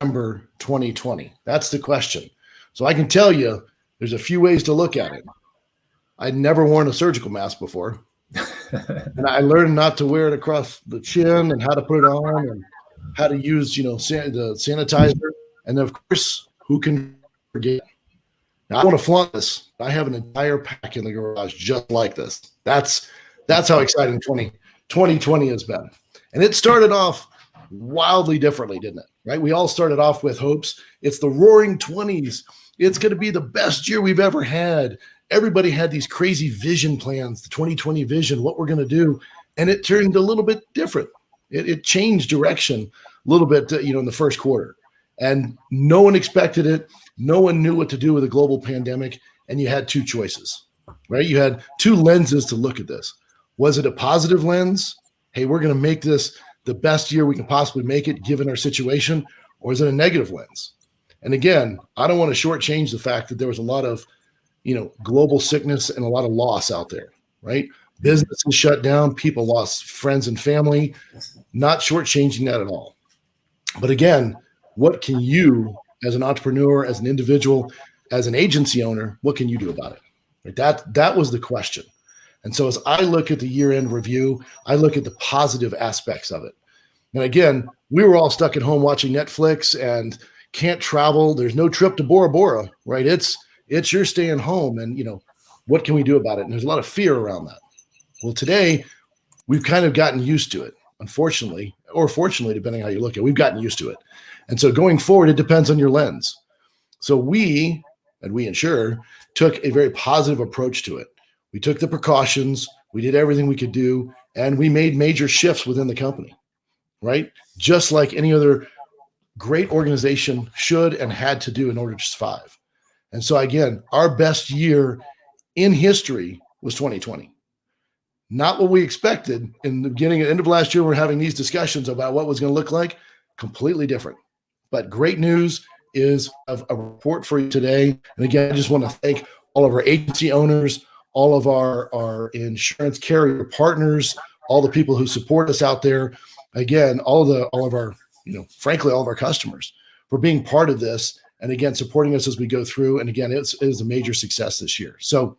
September 2020? That's the question. So I can tell you there's a few ways to look at it. I'd never worn a surgical mask before. And I learned not to wear it across the chin and how to put it on and how to use, the sanitizer. And then, of course, who can forget? Now, I want to flaunt this. I have an entire pack in the garage just like this. That's how exciting 2020 has been. And it started off wildly differently, didn't it? Right? We all started off with hopes. It's the roaring 20s. It's going to be the best year we've ever had. Everybody had these crazy vision plans, the 2020 vision, what we're going to do. And it turned a little bit different. It changed direction a little bit, in the first quarter. And no one expected it. No one knew what to do with a global pandemic. And you had two choices, right? You had two lenses to look at this. Was it a positive lens? Hey, we're going to make this the best year we can possibly make it given our situation. Or is it a negative lens? And again, I don't want to shortchange the fact that there was a lot of, global sickness and a lot of loss out there, right? Businesses shut down, people lost friends and family, not shortchanging that at all. But again, what can you as an entrepreneur, as an individual, as an agency owner, what can you do about it? Right? That was the question. And so as I look at the year-end review, I look at the positive aspects of it. And again, we were all stuck at home watching Netflix and can't travel. There's no trip to Bora Bora, right? It's you're staying home, and what can we do about it? And there's a lot of fear around that. Well, today we've kind of gotten used to it, unfortunately, or fortunately, depending on how you look at it, we've gotten used to it. And so going forward, it depends on your lens. So we Insure took a very positive approach to it. We took the precautions, we did everything we could do, and we made major shifts within the company, right? Just like any other great organization should and had to do in order to survive. And so again, our best year in history was 2020. Not what we expected in the beginning, end of last year, we're having these discussions about what was going to look like, completely different. But great news is a report for you today. And again, I just want to thank all of our agency owners, all of our insurance carrier partners, all the people who support us out there. Again, all of our, frankly, all of our customers for being part of this. And again, supporting us as we go through. And again, it is a major success this year. So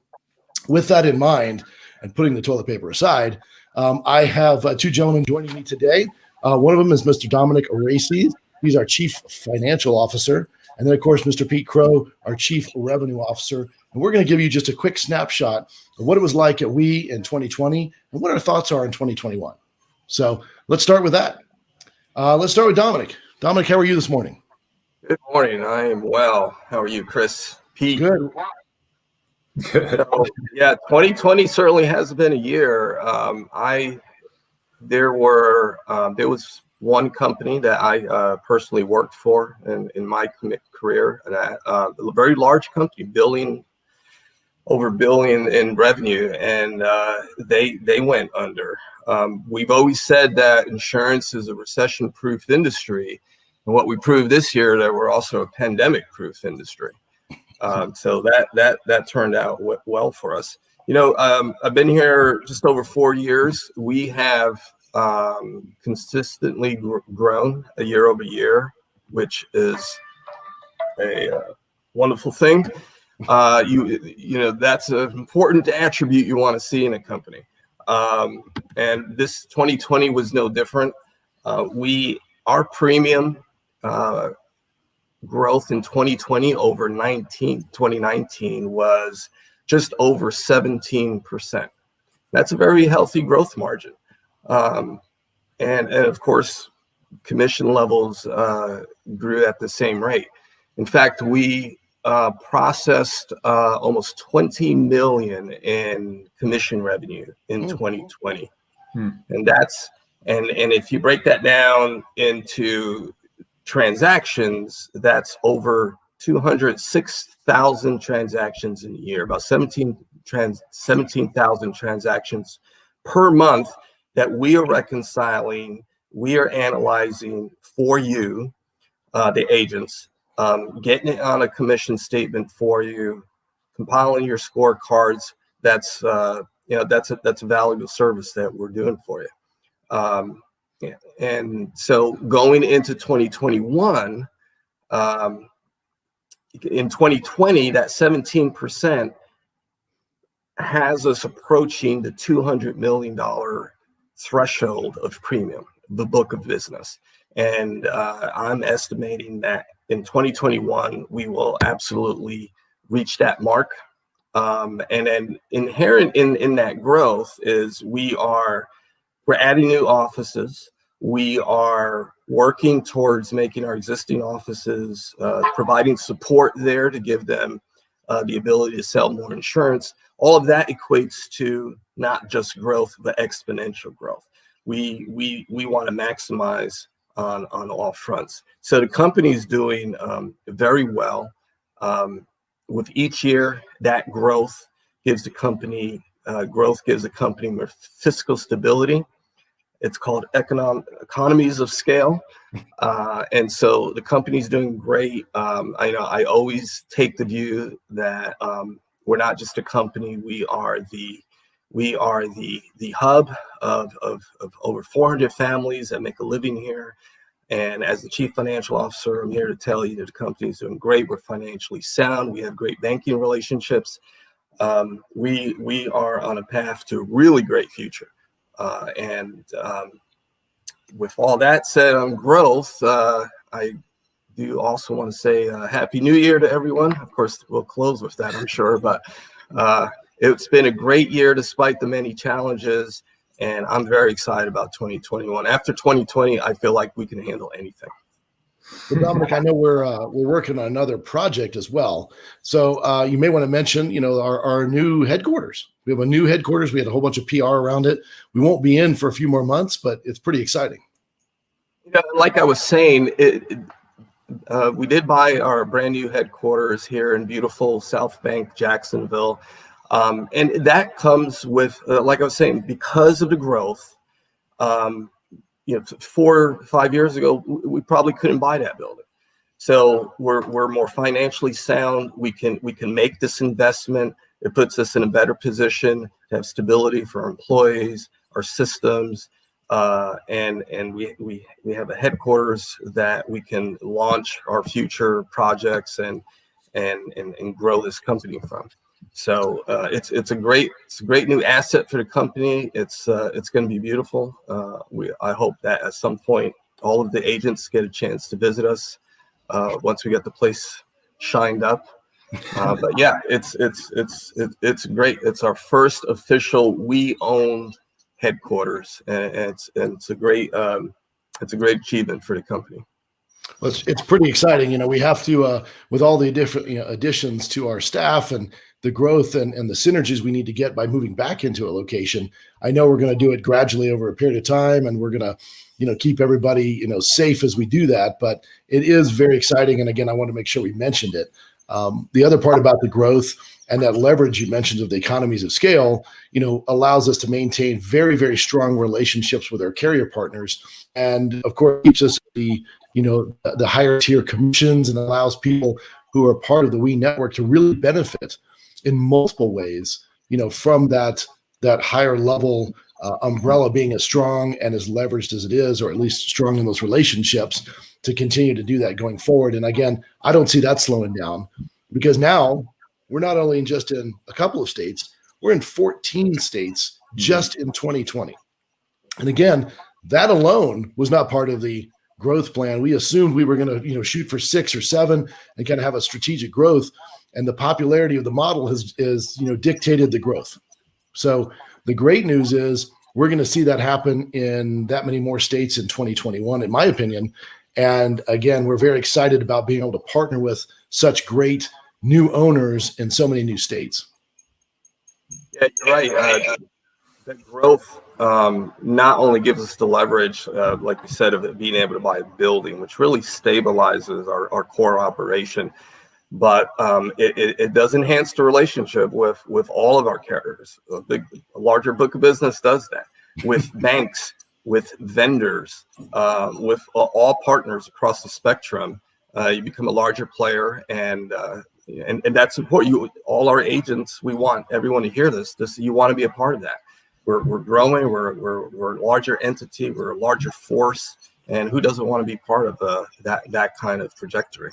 with that in mind, and putting the toilet paper aside, I have two gentlemen joining me today. One of them is Mr. Dominic Araces. He's our Chief Financial Officer. And then, of course, Mr. Pete Crow, our Chief Revenue Officer. And we're going to give you just a quick snapshot of what it was like at We in 2020 and what our thoughts are in 2021. So let's start with that. Let's start with Dominic. Dominic, how are you this morning? Good morning. I am well. How are you, Chris? Pete? Good. So, yeah, 2020 certainly has been a year. There was one company that I personally worked for in my career, a very large company, over $1 billion in revenue, and they went under. We've always said that insurance is a recession-proof industry, and what we proved this year that we're also a pandemic-proof industry. So that turned out well for us. I've been here just over 4 years. We have consistently grown year over year, which is a wonderful thing. That's an important attribute you want to see in a company. And this 2020 was no different. Our premium growth in 2020 over 2019 was just over 17%. That's a very healthy growth margin. And of course, commission levels grew at the same rate. In fact, we processed almost $20 million in commission revenue in 2020. And if you break that down into transactions, that's over 206,000 transactions in a year, about 17,000 transactions per month that we are reconciling, we are analyzing for you, the agents, getting it on a commission statement for you, compiling your scorecards. That's a valuable service that we're doing for you. And so going into 2021, In 2020, that 17% has us approaching the $200 million threshold of premium, the book of business. And I'm estimating that in 2021, we will absolutely reach that mark. And then inherent in that growth is we're adding new offices. We are working towards making our existing offices, providing support there to give them the ability to sell more insurance. All of that equates to not just growth, but exponential growth. We want to maximize on all fronts. So the company's doing very well. With each year, that growth gives the company more fiscal stability. It's called economies of scale. And so the company's doing great. I always take the view that we're not just a company, we are the hub of over 400 families that make a living here. And as the chief financial officer, I'm here to tell you that the company is doing great. We're financially sound. We have great banking relationships. We are on a path to a really great future. With all that said on growth, I do also want to say Happy New Year to everyone. Of course, we'll close with that, I'm sure. But it's been a great year despite the many challenges. And I'm very excited about 2021. After 2020, I feel like we can handle anything. Well, Dominic, I know we're working on another project as well. So you may want to mention, our new headquarters. We have a new headquarters. We had a whole bunch of PR around it. We won't be in for a few more months, but it's pretty exciting. Like I was saying, we did buy our brand new headquarters here in beautiful South Bank, Jacksonville. And that comes with, like I was saying, because of the growth, 4 or 5 years ago, we probably couldn't buy that building. So we're more financially sound. We can make this investment. It puts us in a better position to have stability for our employees, our systems, and we have a headquarters that we can launch our future projects and grow this company from. So it's a great new asset for the company. It's going to be beautiful. I hope that at some point all of the agents get a chance to visit us once we get the place shined up. But yeah, it's great. It's our first official we-owned headquarters, and it's a great achievement for the company. Well, it's pretty exciting. We have to, with all the different additions to our staff and the growth and the synergies we need to get by moving back into a location. I know we're going to do it gradually over a period of time, and we're going to, keep everybody, safe as we do that. But it is very exciting. And again, I want to make sure we mentioned it. The other part about the growth and that leverage you mentioned of the economies of scale, allows us to maintain very, very strong relationships with our carrier partners. And of course, keeps us the higher tier commissions and allows people who are part of the We network to really benefit in multiple ways, from that higher level umbrella being as strong and as leveraged as it is, or at least strong in those relationships, to continue to do that going forward. And again, I don't see that slowing down, because now we're not only just in a couple of states, we're in 14 states just in 2020. And again, that alone was not part of the growth plan. We assumed we were going to, shoot for 6 or 7 and kind of have a strategic growth. And the popularity of the model is dictated the growth. So the great news is we're going to see that happen in that many more states in 2021, in my opinion. And again, we're very excited about being able to partner with such great new owners in so many new states. Yeah, you're right. That growth not only gives us the leverage, like you said, of it being able to buy a building, which really stabilizes our core operation, but it does enhance the relationship with all of our carriers. A larger book of business does that with banks, with vendors, with all partners across the spectrum. You become a larger player, and that support you. All our agents, we want everyone to hear this. You want to be a part of that. We're growing. We're a larger entity. We're a larger force, And who doesn't want to be part of that kind of trajectory?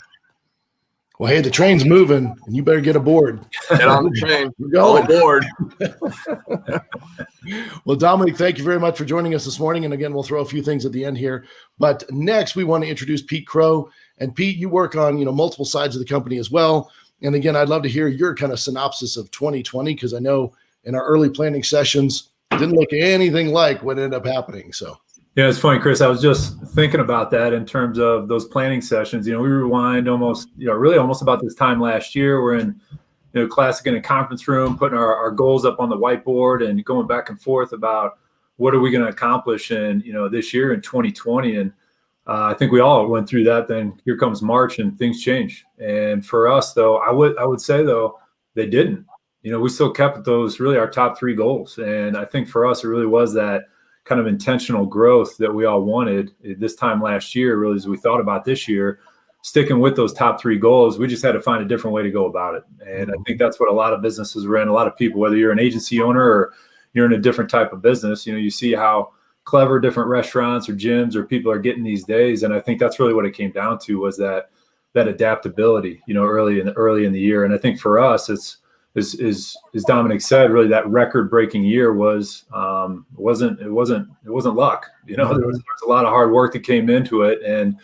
Well, hey, the train's moving, and you better get aboard. Get on the train. We're going. All aboard. Well, Dominic, thank you very much for joining us this morning. And again, we'll throw a few things at the end here. But next, we want to introduce Pete Crow. And Pete, you work on multiple sides of the company as well. And again, I'd love to hear your kind of synopsis of 2020, because I know in our early planning sessions, it didn't look anything like what ended up happening. So. Yeah, it's funny, Chris. I was just thinking about that in terms of those planning sessions. We rewind almost about this time last year. We're in, classic in a conference room, putting our goals up on the whiteboard and going back and forth about what are we going to accomplish in, this year in 2020. And I think we all went through that. Then here comes March and things change. And for us, though, I would say, though, they didn't. We still kept those really our top 3 goals. And I think for us, it really was that kind of intentional growth that we all wanted this time last year, really, as we thought about this year, sticking with those top 3 goals. We just had to find a different way to go about it. And I think that's what a lot of businesses are in. A lot of people, whether you're an agency owner or you're in a different type of business, you see how clever different restaurants or gyms or people are getting these days. And I think that's really what it came down to, was that adaptability, early in the year. And I think for us, it's, as Dominic said, really that record-breaking year wasn't luck. There was a lot of hard work that came into it, and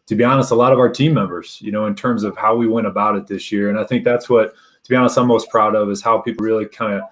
to be honest, a lot of our team members, in terms of how we went about it this year. And I think that's what, to be honest, I'm most proud of, is how people really kind of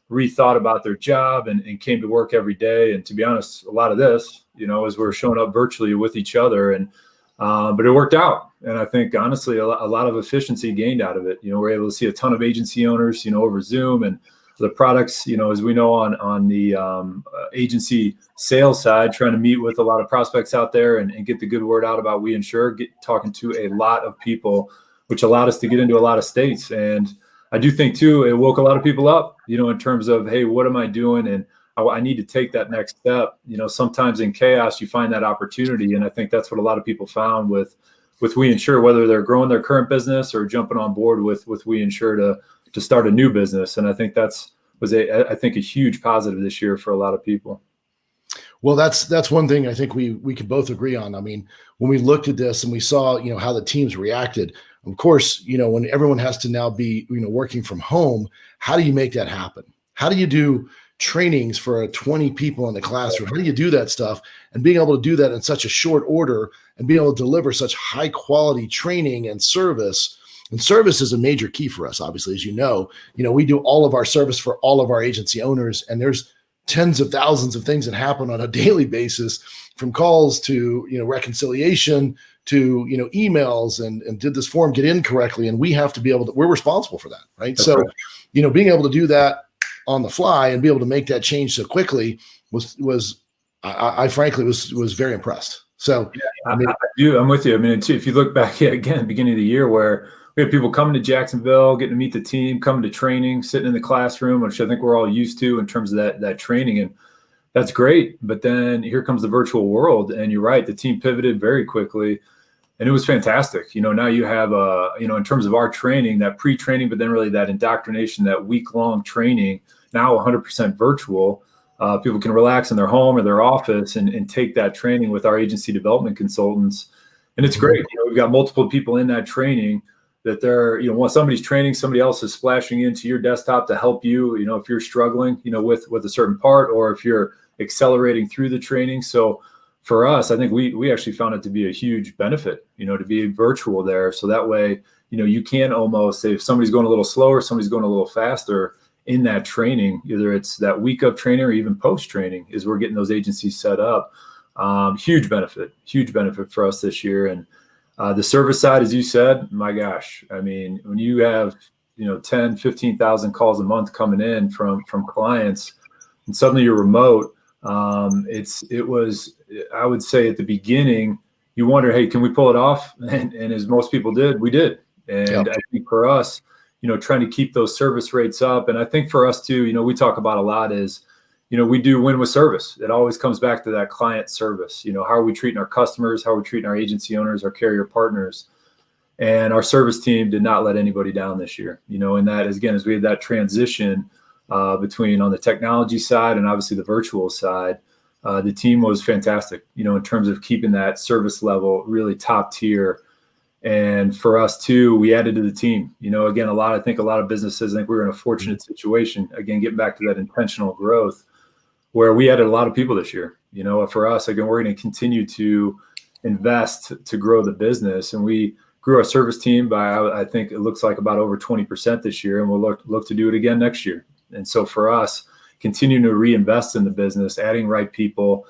rethought about their job and came to work every day. And to be honest, a lot of this, as we're showing up virtually with each other, and but it worked out. And I think, honestly, a lot of efficiency gained out of it. We're able to see a ton of agency owners, over Zoom, and the products, as we know on the agency sales side, trying to meet with a lot of prospects out there and get the good word out about We Insure, talking to a lot of people, which allowed us to get into a lot of states. And I do think, too, it woke a lot of people up, in terms of, hey, what am I doing? And I need to take that next step. Sometimes in chaos, you find that opportunity. And I think that's what a lot of people found with We Insure, whether they're growing their current business or jumping on board with We Insure to start a new business. And I think was a huge positive this year for a lot of people. Well, that's one thing I think we can both agree on. I mean, when we looked at this and we saw, how the teams reacted, of course, when everyone has to now be, working from home, how do you make that happen? How do you do trainings for 20 people in the classroom? How do you do that stuff? And being able to do that in such a short order and being able to deliver such high quality training and service. And service is a major key for us, obviously, as we do all of our service for all of our agency owners, and there's tens of thousands of things that happen on a daily basis, from calls to, reconciliation to, emails and did this form get in correctly? And we have to be able to, we're responsible for that, right? That's so, right. Being able to do that on the fly and be able to make that change so quickly was I frankly was very impressed. So yeah, I'm with you. I mean, if you look back again, beginning of the year, where we had people coming to Jacksonville, getting to meet the team, coming to training, sitting in the classroom, which I think we're all used to in terms of that training. And that's great. But then here comes the virtual world. And you're right, the team pivoted very quickly. And it was fantastic. Now you have, in terms of our training, that pre-training, but then really that indoctrination, that week-long training, now 100% virtual. People can relax in their home or their office and take that training with our agency development consultants. And it's great. We've got multiple people in that training that they're, while somebody's training, somebody else is splashing into your desktop to help you, if you're struggling, with a certain part, or if you're accelerating through the training. So for us, I think we actually found it to be a huge benefit, to be virtual there. So that way, you can almost say if somebody's going a little slower, somebody's going a little faster in that training, either it's that week of training or even post-training, is we're getting those agencies set up. Huge benefit for us this year. And the service side, as you said, my gosh, I mean, when you have, 10, 15,000 calls a month coming in from clients, and suddenly you're remote, it was, I would say at the beginning, you wonder, hey, can we pull it off? And as most people did, we did. And yep. I think for us, trying to keep those service rates up. And I think for us too, we talk about a lot is, we do win with service. It always comes back to that client service. How are we treating our customers? How are we treating our agency owners, our carrier partners? And our service team did not let anybody down this year. And that is, again, as we had that transition between on the technology side and obviously the virtual side, The team was fantastic, in terms of keeping that service level really top tier. And for us too, we added to the team. Again, I think a lot of businesses think we're in a fortunate situation. Again, getting back to that intentional growth, where we added a lot of people this year. For us, again, we're going to continue to invest to grow the business, and we grew our service team by, I think it looks like about over 20% this year, and we'll look to do it again next year. And so for us, continuing to reinvest in the business, adding right people.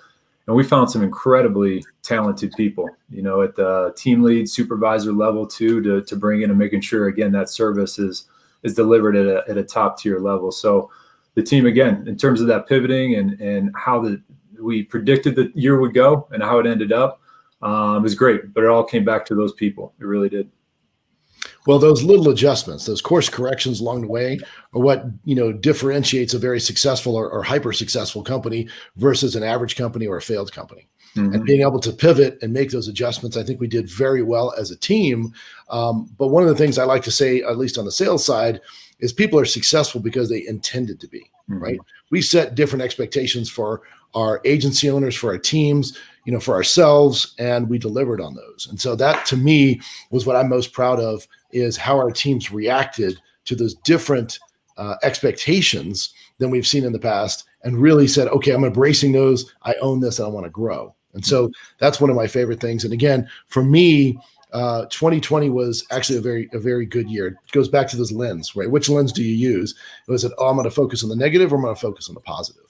And we found some incredibly talented people, at the team lead, supervisor level too, to bring in and making sure, again, that service is delivered at a top tier level. So the team, again, in terms of that pivoting and how we predicted the year would go and how it ended up, was great. But it all came back to those people. It really did. Well, those little adjustments, those course corrections along the way are what, differentiates a very successful or hyper successful company versus an average company or a failed company. Mm-hmm. And being able to pivot and make those adjustments, I think we did very well as a team. But one of the things I like to say, at least on the sales side, is people are successful because they intended to be, mm-hmm. right? We set different expectations for our agency owners, for our teams, for ourselves, and we delivered on those. And so that, to me, was what I'm most proud of, is how our teams reacted to those different expectations than we've seen in the past, and really said, okay, I'm embracing those. I own this and I want to grow. And so that's one of my favorite things. And again, for me, 2020 was actually a very good year. It goes back to this lens, right? Which lens do you use? It was I'm going to focus on the negative, or I'm going to focus on the positive.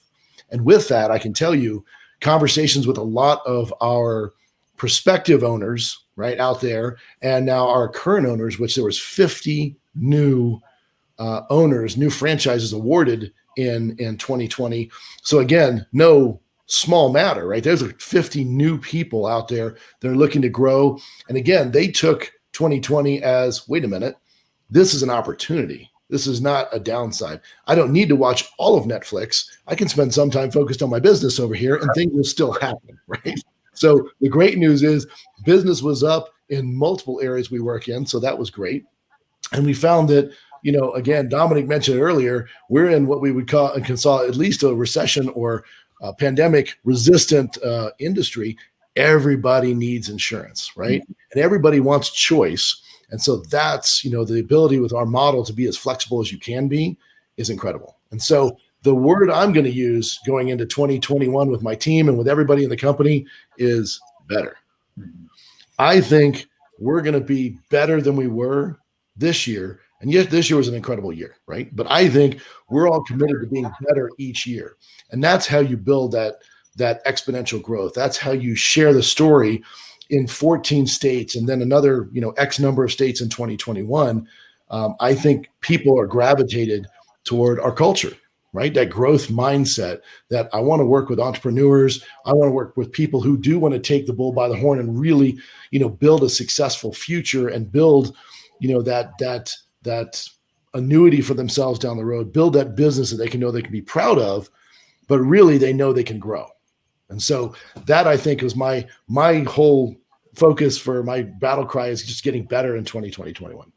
And with that, I can tell you, conversations with a lot of our prospective owners, right, out there, and now our current owners, which there was 50 new owners, new franchises awarded in 2020. So again, no small matter, right? There's 50 new people out there that are looking to grow. And again, they took 2020 as, wait a minute, this is an opportunity. This is not a downside. I don't need to watch all of Netflix. I can spend some time focused on my business over here, and things will still happen, right? So the great news is business was up in multiple areas we work in. So that was great. And we found that, again, Dominic mentioned earlier, we're in what we would call and call at least a recession or a pandemic resistant industry. Everybody needs insurance, right? Mm-hmm. And everybody wants choice. And so that's, the ability with our model to be as flexible as you can be is incredible. And so the word I'm going to use going into 2021 with my team and with everybody in the company is better. Mm-hmm. I think we're going to be better than we were this year. And yet this year was an incredible year, right? But I think we're all committed to being better each year. And that's how you build that exponential growth. That's how you share the story in 14 states and then another, X number of states in 2021. I think people are gravitated toward our culture, right? That growth mindset, that I want to work with entrepreneurs. I want to work with people who do want to take the bull by the horn and really, build a successful future and build, that annuity for themselves down the road, build that business that they can know they can be proud of, but really they know they can grow. And so that, I think, is my whole focus for my battle cry, is just getting better in 2020, 2021.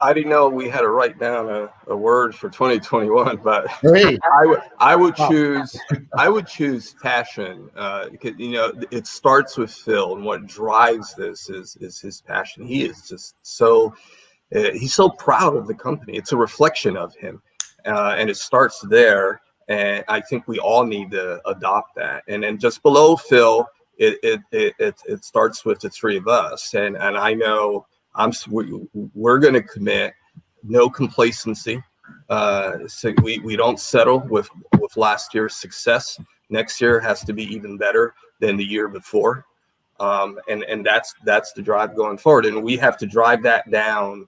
I didn't know we had to write down a word for 2021, but hey. I would choose passion. Because, it starts with Phil, and what drives this is his passion. He is just he's so proud of the company. It's a reflection of him, and it starts there. And I think we all need to adopt that. And then just below Phil, it starts with the three of us. And I know we're going to commit no complacency. So we don't settle with last year's success. Next year has to be even better than the year before. And that's the drive going forward. And we have to drive that down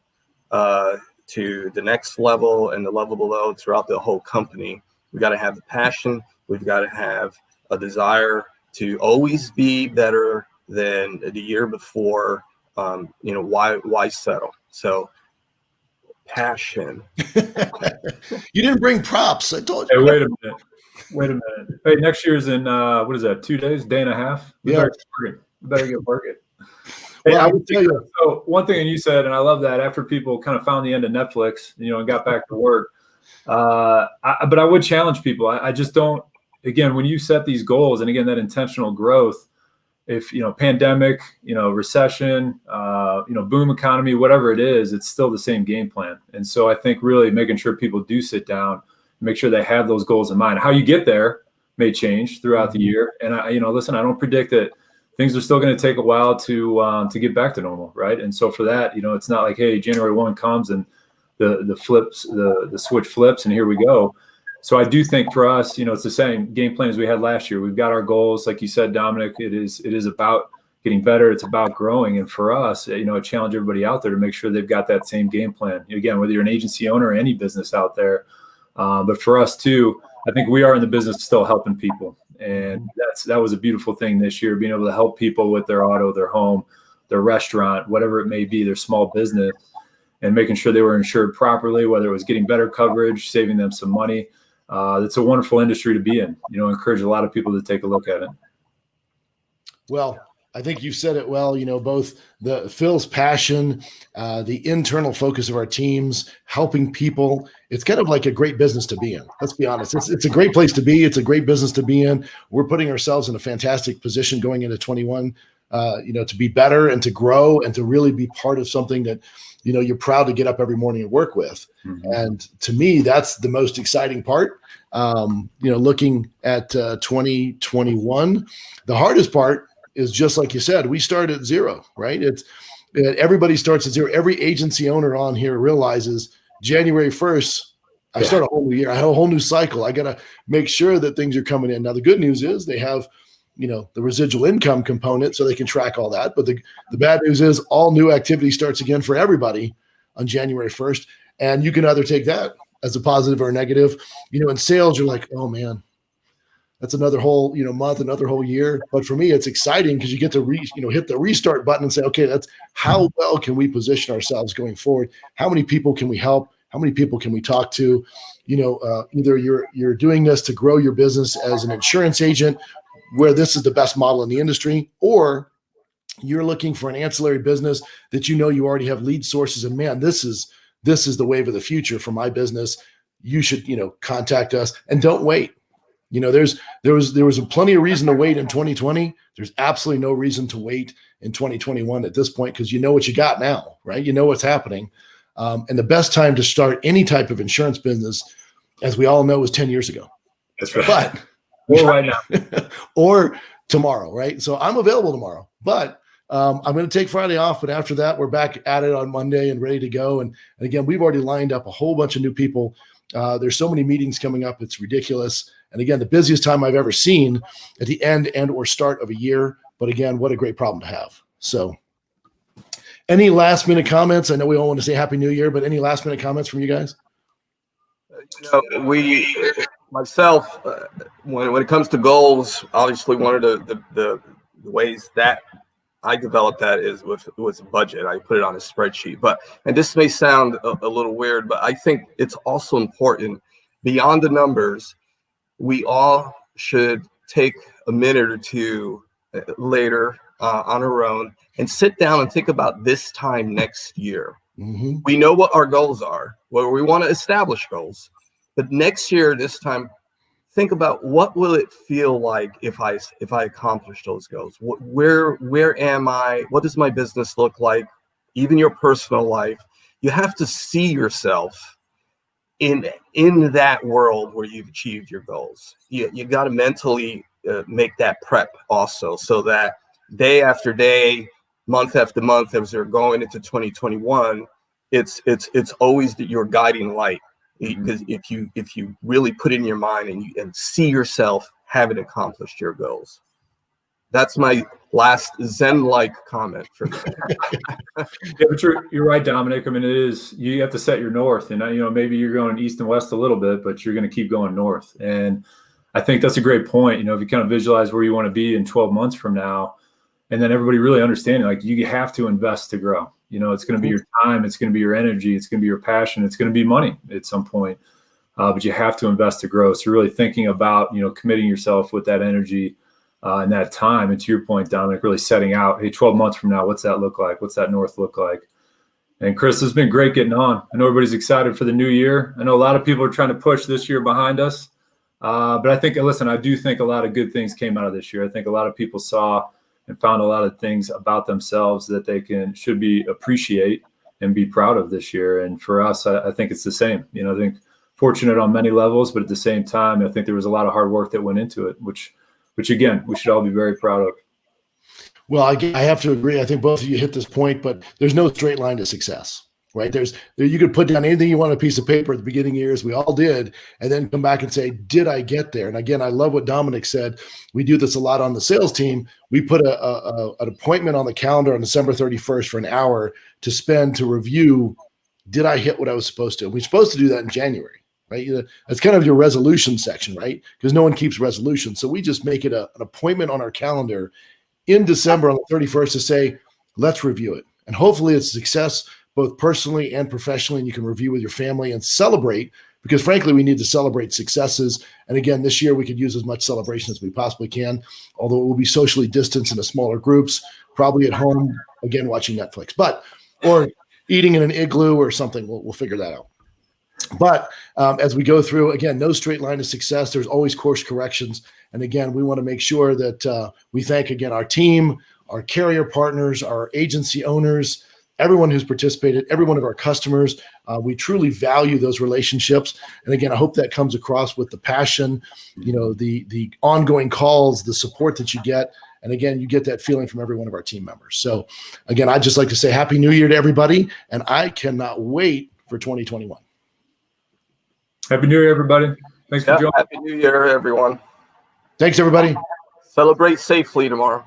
to the next level and the level below throughout the whole company. We got to have the passion. We've got to have a desire to always be better than the year before. Why settle? So passion. You didn't bring props. I told you. Hey, wait a minute. Hey, next year's in what is that? 2 days, day and a half. We better get working. Hey, well, I would tell you. So one thing, and you said, and I love that, after people kind of found the end of Netflix, and got back to work. But I would challenge people. I just don't. again, when you set these goals, and again, that intentional growth, if, pandemic, recession, boom economy, whatever it is, it's still the same game plan. And so I think really making sure people do sit down, make sure they have those goals in mind. How you get there may change throughout the year. And listen, I don't predict that things are still going to take a while to get back to normal, right? And so for that, it's not like, hey, January 1 comes and the switch flips and here we go. So I do think for us, it's the same game plan as we had last year. We've got our goals, like you said, Dominic. It is about getting better. It's about growing. And for us, I challenge everybody out there to make sure they've got that same game plan. Again, whether you're an agency owner or any business out there, but for us too, I think we are in the business of still helping people. And that was a beautiful thing this year, being able to help people with their auto, their home, their restaurant, whatever it may be, their small business, and making sure they were insured properly, whether it was getting better coverage, saving them some money. It's a wonderful industry to be in. Encourage a lot of people to take a look at it. Well, I think you've said it well, both Phil's passion, the internal focus of our teams, helping people. It's kind of like a great business to be in. Let's be honest. It's a great place to be. It's a great business to be in. We're putting ourselves in a fantastic position going into 21, to be better and to grow and to really be part of something that, you're proud to get up every morning and work with. Mm-hmm. And to me, that's the most exciting part. Looking at 2021, the hardest part is just like you said, we start at zero, right? Everybody starts at zero. Every agency owner on here realizes January 1st, I start a whole new year. I have a whole new cycle. I got to make sure that things are coming in. Now, the good news is they have, the residual income component so they can track all that. But the bad news is all new activity starts again for everybody on January 1st. And you can either take that as a positive or a negative. In sales, you're like, oh man, that's another whole, month, another whole year. But for me, it's exciting because you get to hit the restart button and say, okay, that's how well can we position ourselves going forward? How many people can we help? How many people can we talk to? Either you're doing this to grow your business as an insurance agent, where this is the best model in the industry, or you're looking for an ancillary business that you already have lead sources, and man, this is the wave of the future for my business. You should contact us and don't wait. There was plenty of reason to wait in 2020. There's absolutely no reason to wait in 2021 at this point because what you got now, right? What's happening. And the best time to start any type of insurance business, as we all know, is 10 years ago. That's right. But or right now. or tomorrow, right? So I'm available tomorrow, but I'm going to take Friday off. But after that, we're back at it on Monday and ready to go. And again, we've already lined up a whole bunch of new people. There's so many meetings coming up. It's ridiculous. And again, the busiest time I've ever seen at the end and or start of a year. But again, what a great problem to have. So any last minute comments? I know we all want to say Happy New Year, but any last minute comments from you guys? Myself, when it comes to goals, obviously one of the ways that I developed that is with budget. I put it on a spreadsheet. And this may sound a little weird, but I think it's also important beyond the numbers. We all should take a minute or two later on our own and sit down and think about this time next year. Mm-hmm. We know what our goals are, where we want to establish goals. But next year, this time, think about what will it feel like if I accomplish those goals? Where am I? What does my business look like? Even your personal life. You have to see yourself in that world where you've achieved your goals. You got to mentally make that prep also, so that day after day, month after month, as we're going into 2021, it's always your guiding light. Because if you really put it in your mind and see yourself having accomplished your goals, that's my last Zen-like comment for me. Yeah, but you're right, Dominic. I mean, it is, you have to set your north, and maybe you're going east and west a little bit, but you're going to keep going north. And I think that's a great point. If you kind of visualize where you want to be in 12 months from now, and then everybody really understanding, like, you have to invest to grow. It's going to be your time. It's going to be your energy. It's going to be your passion. It's going to be money at some point. But you have to invest to grow. So really thinking about, committing yourself with that energy and that time. And to your point, Dominic, really setting out, hey, 12 months from now, what's that look like? What's that north look like? And Chris, it's been great getting on. I know everybody's excited for the new year. I know a lot of people are trying to push this year behind us. But I think, listen, I do think a lot of good things came out of this year. I think a lot of people saw and found a lot of things about themselves that they should be appreciate and be proud of this year. And for us, I think it's the same. I think fortunate on many levels, but at the same time, I think there was a lot of hard work that went into it, which again, we should all be very proud of. Well, I have to agree. I think both of you hit this point, but there's no straight line to success, right? You could put down anything you want on a piece of paper at the beginning of years. We all did, and then come back and say, did I get there? And again, I love what Dominic said. We do this a lot on the sales team. We put an appointment on the calendar on December 31st for an hour to spend to review, did I hit what I was supposed to? And we're supposed to do that in January, right? That's kind of your resolution section, right? Because no one keeps resolutions. So we just make it an appointment on our calendar in December on the 31st to say, let's review it. And hopefully it's a success, both personally and professionally, and you can review with your family and celebrate, because frankly, we need to celebrate successes. And again, this year we could use as much celebration as we possibly can, although it will be socially distanced in a smaller groups, probably at home, again, watching Netflix, or eating in an igloo or something. We'll figure that out. But as we go through, again, no straight line to success. There's always course corrections. And again, we want to make sure that we thank, again, our team, our carrier partners, our agency owners, everyone who's participated, every one of our customers. We truly value those relationships. And again, I hope that comes across with the passion, the ongoing calls, the support that you get. And again, you get that feeling from every one of our team members. So again, I'd just like to say Happy New Year to everybody. And I cannot wait for 2021. Happy New Year, everybody. Thanks for joining. Happy New Year, everyone. Thanks, everybody. Celebrate safely tomorrow.